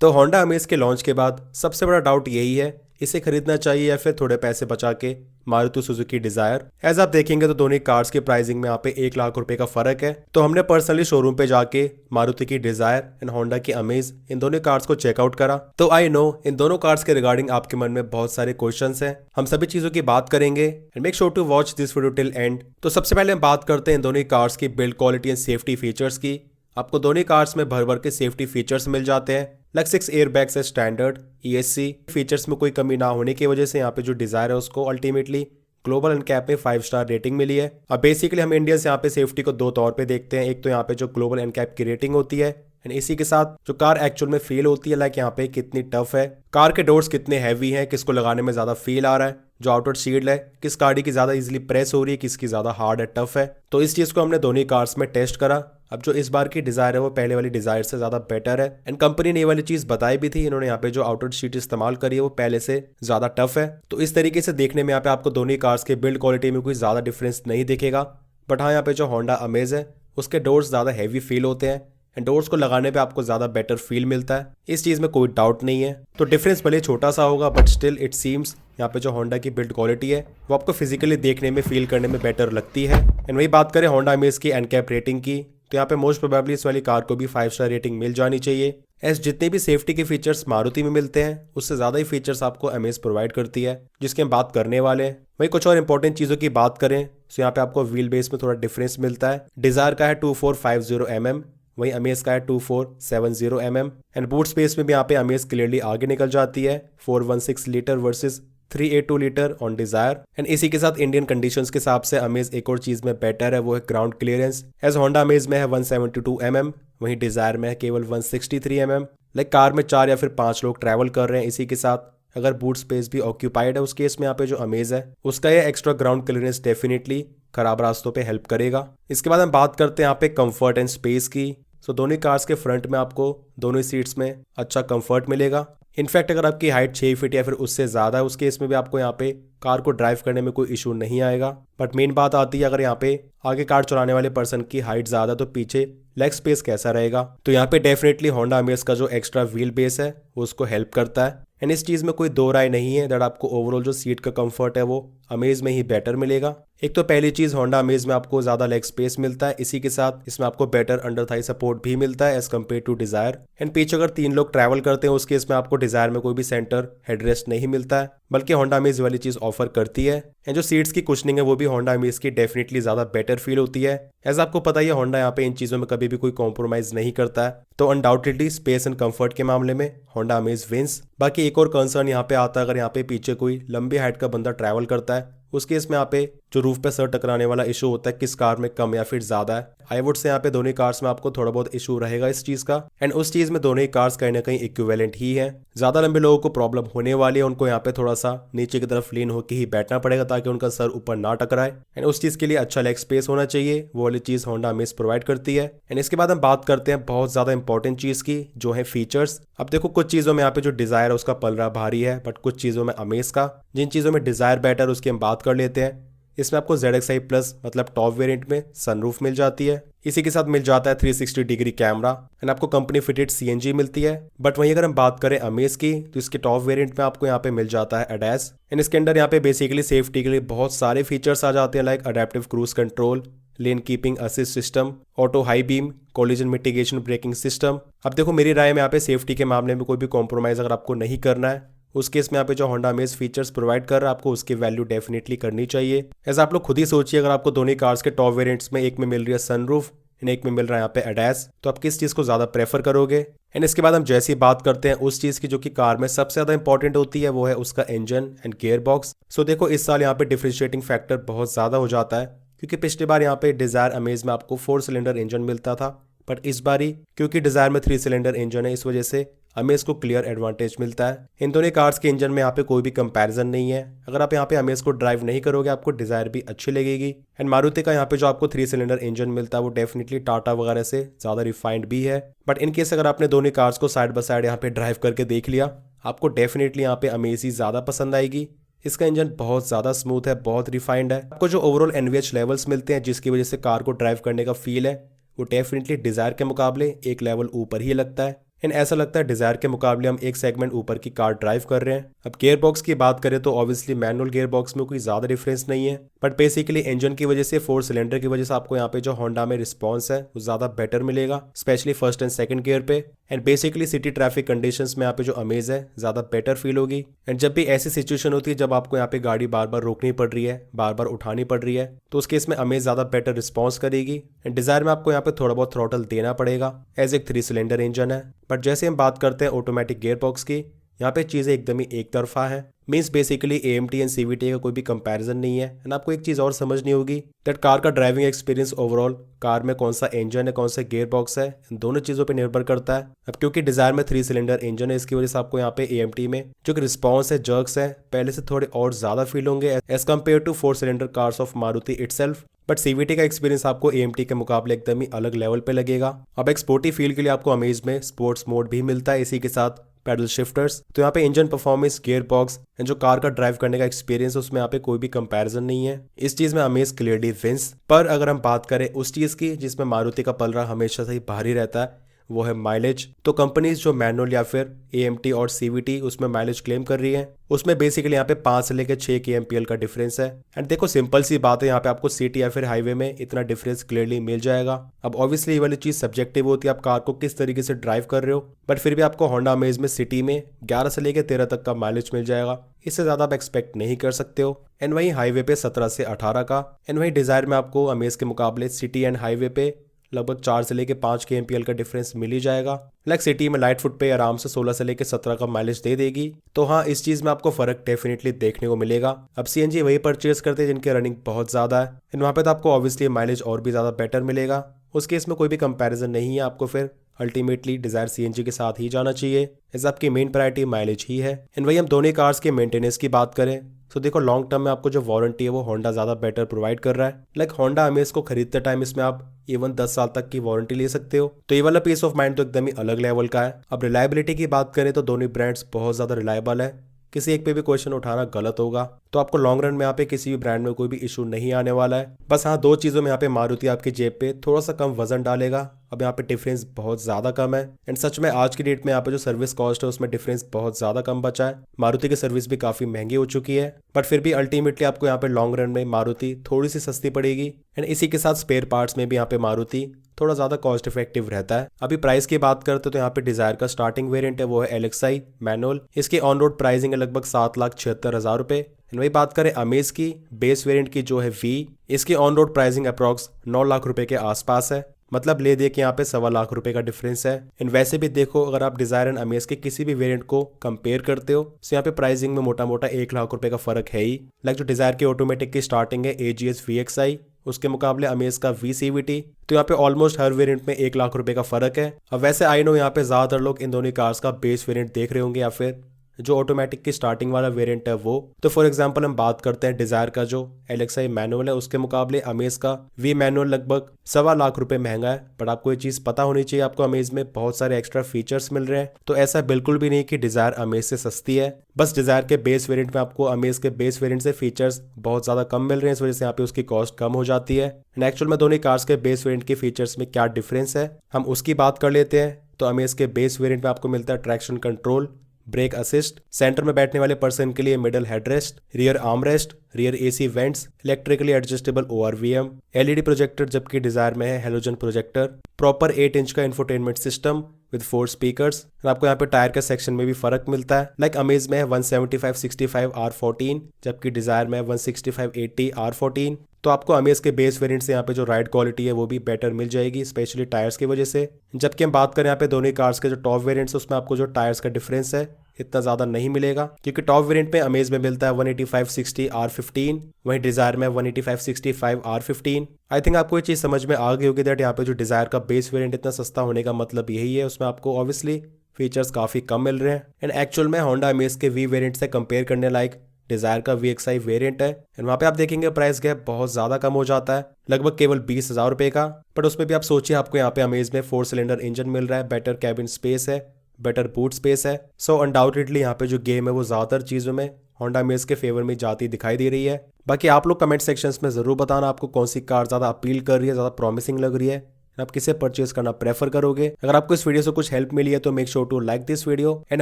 तो Honda amaze के launch के बाद सबसे बड़ा डाउट यही है, इसे खरीदना चाहिए या फिर थोड़े पैसे बचा के मारुति सुजुकी डिजायर। एज आप देखेंगे तो दोनों कार्स की प्राइसिंग में यहाँ पे 1 लाख रुपए का फर्क है। तो हमने पर्सनली शोरूम पे जाके मारुति की डिजायर एंड होंडा की अमेज इन दोनों कार्स को चेकआउट करा। तो आई नो इन दोनों कार्स के रिगार्डिंग आपके मन में बहुत सारे क्वेश्चंस हैं। हम सभी चीजों की बात करेंगे and make sure to watch this video till end. तो सबसे पहले हम बात करते हैं इन दोनों कार्स की build quality and safety features की। आपको दोनों कार्स में भर भर के सेफ्टी फीचर्स मिल जाते हैं। लाइक 6 एयरबैग्स है स्टैंडर्ड, ESC फीचर्स में कोई कमी ना होने की वजह से यहाँ पे जो डिजायर है उसको अल्टीमेटली ग्लोबल एनकैप में 5 स्टार रेटिंग मिली है। अब बेसिकली हम इंडियंस यहाँ पे सेफ्टी को 2 तौर पे देखते हैं। एक तो यहाँ पे जो ग्लोबल एनकैप की रेटिंग होती है एंड इसी के साथ जो कार एक्चुअल में फील होती है, लाइक यहाँ पे कितनी टफ है, कार के डोर्स कितने हैवी हैं, किसको लगाने में ज्यादा फील आ रहा है, जो आउटर शील्ड है किस गाड़ी की ज्यादा इजीली प्रेस हो रही है, किसकी ज्यादा हार्ड है, टफ है। तो इस चीज को हमने दोनों कार्स में टेस्ट करा। अब जो इस बार की डिजायर है वो पहले वाली डिजायर से ज्यादा बेटर है एंड कंपनी ने ये वाली चीज बताई भी थी। इन्होंने यहाँ पे जो आउटर शीट इस्तेमाल करी है वो पहले से ज्यादा टफ है। तो इस तरीके से देखने में यहाँ पे आपको दोनों कार्स के बिल्ड क्वालिटी में कोई ज्यादा डिफरेंस नहीं दिखेगा। बट हाँ, यहाँ पे जो होंडा अमेज है उसके डोर्स ज्यादा हैवी फील होते हैं एंड डोर्स को लगाने पे आपको ज्यादा बेटर फील मिलता है। इस चीज में कोई डाउट नहीं है। तो डिफरेंस भले छोटा सा होगा बट स्टिल इट सीम्स यहाँ पे जो होंडा की बिल्ड क्वालिटी है वो आपको फिजिकली देखने में फील करने में बेटर लगती है। एंड वही बात करें होंडा अमेज की एनकैप रेटिंग की, तो यहाँ पे मोस्ट प्रोबेबली इस वाली कार को भी 5 स्टार रेटिंग मिल जानी चाहिए। एस जितने भी सेफ्टी के फीचर्स मारुति में मिलते हैं उससे ज्यादा ही फीचर्स आपको अमेज प्रोवाइड करती है, जिसकी हम बात करने वाले हैं। वही कुछ और इंपॉर्टेंट चीजों की बात करें तो यहाँ पे आपको व्हील बेस में थोड़ा डिफरेंस मिलता है। डिजायर का है 2450 mm, वही अमेज का है 2470 mm एंड बूट स्पेस में भी यहाँ पे अमेज क्लियरली आगे निकल जाती है, 416 litre versus 382 litre on Dzire. And इसी के साथ इंडियन कंडीशंस के हिसाब से अमेज एक और चीज में बेटर है, वो है ground clearance. As Honda Amaze में है 172 mm, वहीं डिजायर में है केवल 163 mm। लाइक कार में 4 या फिर 5 लोग ट्रैवल कर रहे हैं, इसी के साथ अगर बूट स्पेस भी ऑक्यूपाइड है उस केस में यहाँ पे जो अमेज है उसका ये एक्स्ट्रा ग्राउंड क्लियरेंस डेफिनेटली खराब रास्तों पे हेल्प करेगा। इसके बाद हम बात करते हैं यहाँ पे कंफर्ट एंड स्पेस की। सो दोनों कार्स के फ्रंट में आपको दोनों सीट्स में अच्छा कंफर्ट मिलेगा। इनफैक्ट अगर आपकी हाइट 6 फीट या फिर उससे ज्यादा है उस केस में भी आपको यहाँ पे कार को ड्राइव करने में कोई इशू नहीं आएगा। बट मेन बात आती है अगर यहाँ पे आगे कार चलाने वाले पर्सन की हाइट ज्यादा तो पीछे लेग स्पेस कैसा रहेगा। तो यहाँ पे डेफिनेटली होंडा अमेज का जो एक्स्ट्रा व्हील बेस है वो उसको हेल्प करता है एंड इस चीज में कोई दो राय नहीं है दैट आपको ओवरऑल जो सीट का कंफर्ट है वो अमेज में ही बेटर मिलेगा। एक तो पहली चीज होंडा अमेज में आपको ज्यादा लेग स्पेस मिलता है, इसी के साथ इसमें आपको बेटर अंडर थाई सपोर्ट भी मिलता है as compare to Dzire. And पीछे अगर 3 लोग ट्रैवल करते हैं उस केस में आपको डिजायर में कोई भी सेंटर हेडरेस्ट नहीं मिलता है, बल्कि होंडा अमेज वाली चीज ऑफर करती है। एंड जो सीट्स की कुशनिंग है वो भी होंडा अमेज की डेफिनेटली ज्यादा बेटर फील होती है। एज आपको पता ही है होंडा यहाँ पे इन चीजों में कभी भी कोई कॉम्प्रोमाइज नहीं करता है। तो अनडाउटेडली स्पेस एंड कंफर्ट के मामले में होंडा अमेज विंस। बाकी एक और कंसर्न यहाँ पे आता है अगर यहाँ पे पीछे कोई लंबी हाइट का बंदा ट्रैवल करता है उस केस में यहाँ पे जो रूफ पे सर टकराने वाला इशू होता है किस कार में कम या फिर ज्यादा है, आई वुड से यहाँ पे दोनों कार्स में आपको थोड़ा बहुत इशू रहेगा इस चीज का। एंड उस चीज में दोनों ही कार्स कहीं ना कहीं इक्विवेलेंट ही है। ज्यादा लंबे लोगों को प्रॉब्लम होने वाली है, उनको यहाँ पे थोड़ा सा नीचे की तरफ लीन होकर ही बैठना पड़ेगा ताकि उनका सर ऊपर ना टकराए। एंड उस चीज के लिए अच्छा लेग स्पेस होना चाहिए, वो वाली चीज होंडा अमेज प्रोवाइड करती है। एंड इसके बाद हम बात करते हैं बहुत ज्यादा इंपॉर्टेंट चीज की जो है फीचर्स। अब देखो कुछ चीजों में यहाँ पे जो डिजायर है उसका पलड़ा भारी है, बट कुछ चीजों में अमेज का। जिन चीजों में डिजायर बेटर उसकी हम बात कर लेते हैं। इसमें आपको ZXi प्लस मतलब टॉप वेरिएंट में सनरूफ मिल जाती है, इसी के साथ मिल जाता है 360 डिग्री कैमरा एंड आपको कंपनी फिटेड CNG मिलती है। बट वहीं अगर हम बात करें अमेज की तो इसके टॉप वेरिएंट में आपको यहाँ पे मिल जाता है ADAS एंड इसके अंदर यहाँ पे बेसिकली सेफ्टी के लिए बहुत सारे फीचर्स आ जाते हैं, like adaptive cruise control, lane keeping assist system, auto high beam, collision mitigation braking system. अब देखो मेरी राय में यहाँ पे सेफ्टी के मामले में कोई भी कॉम्प्रोमाइज अगर आपको नहीं करना है उस केस में यहाँ पे जो होंडा अमेज फीचर्स प्रोवाइड कर रहा है आपको उसकी वैल्यू डेफिनेटली करनी चाहिए। ऐसा आप लोग खुद ही सोचिए, अगर आपको दोनों कार्स के टॉप वेरिएंट्स में एक में मिल रही है सनरूफ एंड एक में मिल रहा है यहाँ पे ADAS, तो आप किस चीज को ज्यादा प्रेफर करोगे। एंड इसके बाद हम जैसी बात करते हैं उस चीज की जो कि कार में सबसे ज्यादा इंपॉर्टेंट होती है, वो है उसका इंजन एंड गियर बॉक्स। सो देखो इस साल यहाँ पे डिफरेंशिएटिंग फैक्टर बहुत ज्यादा हो जाता है, क्योंकि पिछली बार यहाँ पे डिजायर अमेज में आपको 4 सिलेंडर इंजन मिलता था, बट इस बारी क्योंकि डिजायर में 3 सिलेंडर इंजन है इस वजह से अमेज को क्लियर एडवांटेज मिलता है। इन दोनों कार्स के इंजन में यहाँ पे कोई भी कंपैरिजन नहीं है। अगर आप यहाँ पे अमेज को ड्राइव नहीं करोगे आपको डिजायर भी अच्छी लगेगी। एंड मारुति का यहाँ पे जो आपको 3 सिलेंडर इंजन मिलता है वो डेफिनेटली टाटा वगैरह से ज्यादा रिफाइंड भी है। बट इन केस अगर आपने दोनों कार्स को साइड बाय साइड यहाँ पे ड्राइव करके देख लिया आपको डेफिनेटली यहाँ पे अमेज ही ज्यादा पसंद आएगी। इसका इंजन बहुत ज्यादा स्मूथ है, बहुत रिफाइंड है। आपको जो ओवरऑल NVH लेवल्स मिलते हैं जिसकी वजह से कार को ड्राइव करने का फील है वो डेफिनेटली डिजायर के मुकाबले एक लेवल ऊपर ही लगता है। एंड ऐसा लगता है डिजायर के मुकाबले हम एक सेगमेंट ऊपर की कार ड्राइव कर रहे हैं। अब गियर बॉक्स की बात करें तो ऑब्वियसली मैनुअल गियर बॉक्स में कोई ज्यादा डिफरेंस नहीं है, बट बेसिकली इंजन की वजह से 4 सिलेंडर की वजह से आपको यहाँ पे जो होंडा में रिस्पॉन्स है वो ज्यादा बेटर मिलेगा, specially first and second gear पे। And basically city traffic conditions में यहाँ पे जो अमेज है ज्यादा बेटर फील होगी। एंड जब भी ऐसी सिचुएशन होती है जब आपको यहाँ पे गाड़ी बार बार रोकनी पड़ रही है, बार बार उठानी पड़ रही है, तो उस केस में अमेज ज्यादा बेटर रिस्पॉन्स करेगी। एंड डिजायर में आपको यहाँ पे थोड़ा बहुत थ्रॉटल देना पड़ेगा एज एक 3 सिलेंडर इंजन है। बट जैसे हम बात करते हैं ऑटोमेटिक गियर बॉक्स की, यहाँ पे चीजें एकदम ही एक तरफा है। Means basically AMT and CVT का कोई भी कंपैरिजन नहीं है। एंड आपको एक चीज और समझनी होगी दैट कार का ड्राइविंग एक्सपीरियंस ओवरऑल कार में कौन सा इंजन है, कौन सा गियर बॉक्स है, इन दोनों चीजों पे निर्भर करता है। अब क्योंकि डिजायर में 3 सिलेंडर इंजन है, इसकी वजह से आपको यहाँ पे AMT में जो कि रिस्पॉन्स है, जर्क्स है, पहले से थोड़े और ज्यादा फील होंगे as compare to 4 cylinder cars of Maruti itself. But CVT का एक्सपीरियंस आपको AMT के मुकाबले एकदम ही अलग लेवल पे लगेगा। अब एक स्पोर्टी फील के लिए आपको अमेज में स्पोर्ट्स मोड भी मिलता है, इसी के साथ पैडल शिफ्टर्स। तो यहाँ पे engine performance, gear box and जो कार का ड्राइव करने का एक्सपीरियंस उसमें यहाँ पे कोई भी कंपैरिजन नहीं है। इस चीज में अमेज क्लियरली विंस। पर अगर हम बात करें उस चीज की जिसमें मारुति का पलड़ा हमेशा से ही भारी रहता है, वो है माइलेज। तो कंपनीज जो मैनुअल या फिर AMT और CVT उसमें माइलेज क्लेम कर रही है, उसमें बेसिकली यहाँ पे 5 से लेकर 6 kmpl का डिफरेंस है। एंड देखो सिंपल सी बात है, यहाँ पे आपको सिटी या फिर हाईवे में इतना डिफरेंस क्लियरली मिल जाएगा। अब ऑब्वियसली ये वाली चीज सब्जेक्टिव होती है, आप कार को किस तरीके से ड्राइव कर रहे हो, बट फिर भी आपको होंडा अमेज में सिटी में 11 से लेकर 13 तक का माइलेज मिल जाएगा। इससे ज्यादा आप एक्सपेक्ट नहीं कर सकते हो। एंड वहीं हाईवे पे 17 से 18 का। एंड वहीं डिजायर में आपको अमेज के मुकाबले सिटी एंड हाईवे पे लगभग 4 से लेके 5 kmpl का डिफरेंस मिल ही जाएगा। लाइक सिटी में लाइट फुट पे आराम से 16 से लेके 17 का माइलेज दे देगी। तो हाँ, इस चीज में आपको फर्क डेफिनेटली देखने को मिलेगा। अब CNG वही परचेज करते हैं जिनकी रनिंग बहुत ज्यादा है, एंड वहाँ पे तो आपको ऑब्वियसली माइलेज और भी ज्यादा बेटर मिलेगा। उस केस में कोई भी कंपैरिजन नहीं है, आपको फिर अल्टीमेटली डिजायर CNG के साथ ही जाना चाहिए, एज आपकी मेन प्रायोरिटी माइलेज ही है। एंड वही हम दोनों कार्स के मेंटेनेंस की बात करें तो देखो लॉन्ग टर्म में आपको जो वारंटी है वो होंडा ज्यादा बेटर प्रोवाइड कर रहा है। लाइक होंडा अमेज को खरीदते टाइम इसमें आप इवन 10 साल तक की वारंटी ले सकते हो। तो ये वाला पीस ऑफ माइंड तो एकदम ही अलग लेवल का है। अब रिलायबिलिटी की बात करें तो दोनों ब्रांड्स बहुत ज्यादा रिलायबल है, किसी एक पे भी क्वेश्चन उठाना गलत होगा। तो आपको लॉन्ग रन में यहाँ पे किसी भी ब्रांड में कोई भी इशू नहीं आने वाला है। बस हाँ, 2 चीजों में यहाँ पे मारुति आपकी जेब पे थोड़ा सा कम वजन डालेगा। अब यहाँ पे डिफरेंस बहुत ज्यादा कम है। एंड सच में आज की डेट में यहाँ पे जो सर्विस कॉस्ट है उसमें डिफरेंस बहुत ज्यादा कम बचा है। मारुति की सर्विस भी काफी महंगी हो चुकी है, बट फिर भी अल्टीमेटली आपको यहाँ पे लॉन्ग रन में मारुति थोड़ी सी सस्ती पड़ेगी। एंड इसी के साथ स्पेयर पार्ट्स में भी यहाँ पे मारुति थोड़ा ज्यादा कॉस्ट इफेक्टिव रहता है। अभी प्राइस की बात करते तो यहाँ पे डिजायर का स्टार्टिंग वेरिएंट है वो है LXi मैनुअल। इसकी ऑन रोड प्राइसिंग है लगभग 7,76,000 रुपए। वही बात करें अमेज की बेस वेरिएंट की जो है V, इसकी on road pricing approx 9 lakh रुपए के आसपास है। मतलब ले दे के यहाँ पे 1.25 लाख रुपए का डिफरेंस है। एंड वैसे भी देखो अगर आप डिजायर एंड अमेज के किसी भी वेरिएंट को कंपेयर करते हो तो यहाँ पे प्राइसिंग में मोटा मोटा 1 लाख रुपए का फर्क है ही। लाइक जो डिजायर की ऑटोमेटिक की स्टार्टिंग है AGS VXi, उसके मुकाबले अमेज का VCVT, तो यहाँ पे ऑलमोस्ट हर वेरिएंट में 1 लाख रुपए का फर्क है। अब वैसे आई नो यहाँ पे ज्यादातर लोग इन दोनों कार्स का बेस वेरिएंट देख रहे होंगे या फिर जो ऑटोमेटिक की स्टार्टिंग वाला वेरिएंट है वो। तो फॉर एग्जांपल हम बात करते हैं डिजायर का जो LXi मैनुअल है उसके मुकाबले अमेज का V मैनुअल लगभग 1.25 लाख रुपए महंगा है। बट आपको ये चीज पता होनी चाहिए, आपको अमेज में बहुत सारे एक्स्ट्रा फीचर्स मिल रहे हैं। तो ऐसा बिल्कुल भी नहीं कि डिजायर अमेज से सस्ती है, बस डिजायर के बेस वेरिएंट में आपको अमेज के बेस वेरिएंट से फीचर्स बहुत ज्यादा कम मिल रहे हैं, इस वजह से यहाँ पे उसकी कॉस्ट कम हो जाती है। एंड एक्चुअल में दोनों कार्स के बेस वेरिएंट के फीचर्स में क्या डिफरेंस है हम उसकी बात कर लेते हैं। तो अमेज के बेस वेरिएंट में आपको मिलता है traction control, brake assist, centre में बैठने वाले पर्सन के लिए middle headrest, rear armrest, rear AC vents, electrically adjustable ORVM, LED projector जबकि डिजायर में है हेलोजन प्रोजेक्टर, प्रॉपर 8 इंच का इंफोटेनमेंट सिस्टम विद 4 स्पीकर्स। आपको यहाँ पे टायर के सेक्शन में भी फर्क मिलता है। लाइक अमेज में है 175/65 R14 जबकि डिजायर में है 165/80 R14। तो आपको अमेज के बेस वेरिएंट से यहाँ पे जो राइड क्वालिटी है वो भी बेटर मिल जाएगी, स्पेशली टायर्स की वजह से। जबकि हम बात करें यहाँ पे दोनों कार्स के जो टॉप वेरिएंट्स उसमें आपको जो टायर्स का डिफरेंस है इतना ज्यादा नहीं मिलेगा, क्योंकि टॉप वेरिएंट में अमेज में मिलता है 185/60 R15, वहीं डिजायर में 185/65 R15। आई थिंक आपको ये चीज समझ में आ गई होगी दैट यहाँ पे जो डिजायर का बेस वेरिएंट इतना सस्ता होने का मतलब यही है, उसमें आपको ऑब्वियसली फीचर्स काफी कम मिल रहे हैं। एंड एक्चुअल में होंडा अमेज के V वेरिएंट से कंपेयर करने लायक डिजायर का VXi वेरिएंट है। एंड वहाँ पे आप देखेंगे प्राइस गैप बहुत ज्यादा कम हो जाता है, लगभग केवल 20,000 रुपए का। बट उसमें भी आप सोचिए आपको यहाँ पे अमेज में 4 सिलेंडर इंजन मिल रहा है, बेटर कैबिन स्पेस है, बेटर बूट स्पेस है। सो अनडाउटेडली यहाँ पे जो गेम है वो ज्यादातर चीजों में होंडा अमेज के फेवर में जाती दिखाई दे रही है। बाकी आप लोग कमेंट सेक्शंस में जरूर बताना आपको कौन सी कार ज्यादा अपील कर रही है, ज्यादा प्रॉमिसिंग लग रही है। आप किसे परचेज करना प्रेफर करोगे। अगर आपको इस वीडियो से कुछ हेल्प मिली है तो make sure to like this video and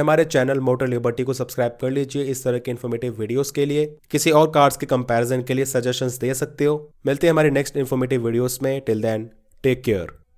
हमारे चैनल मोटर लिबर्टी को सब्सक्राइब कर लीजिए इस तरह के इन्फॉर्मेटिव वीडियोस के लिए। किसी और कार्स के कंपैरिजन के लिए सजेशंस दे सकते हो। मिलते हैं हमारे नेक्स्ट इन्फॉर्मेटिव वीडियोस में। Till then take care.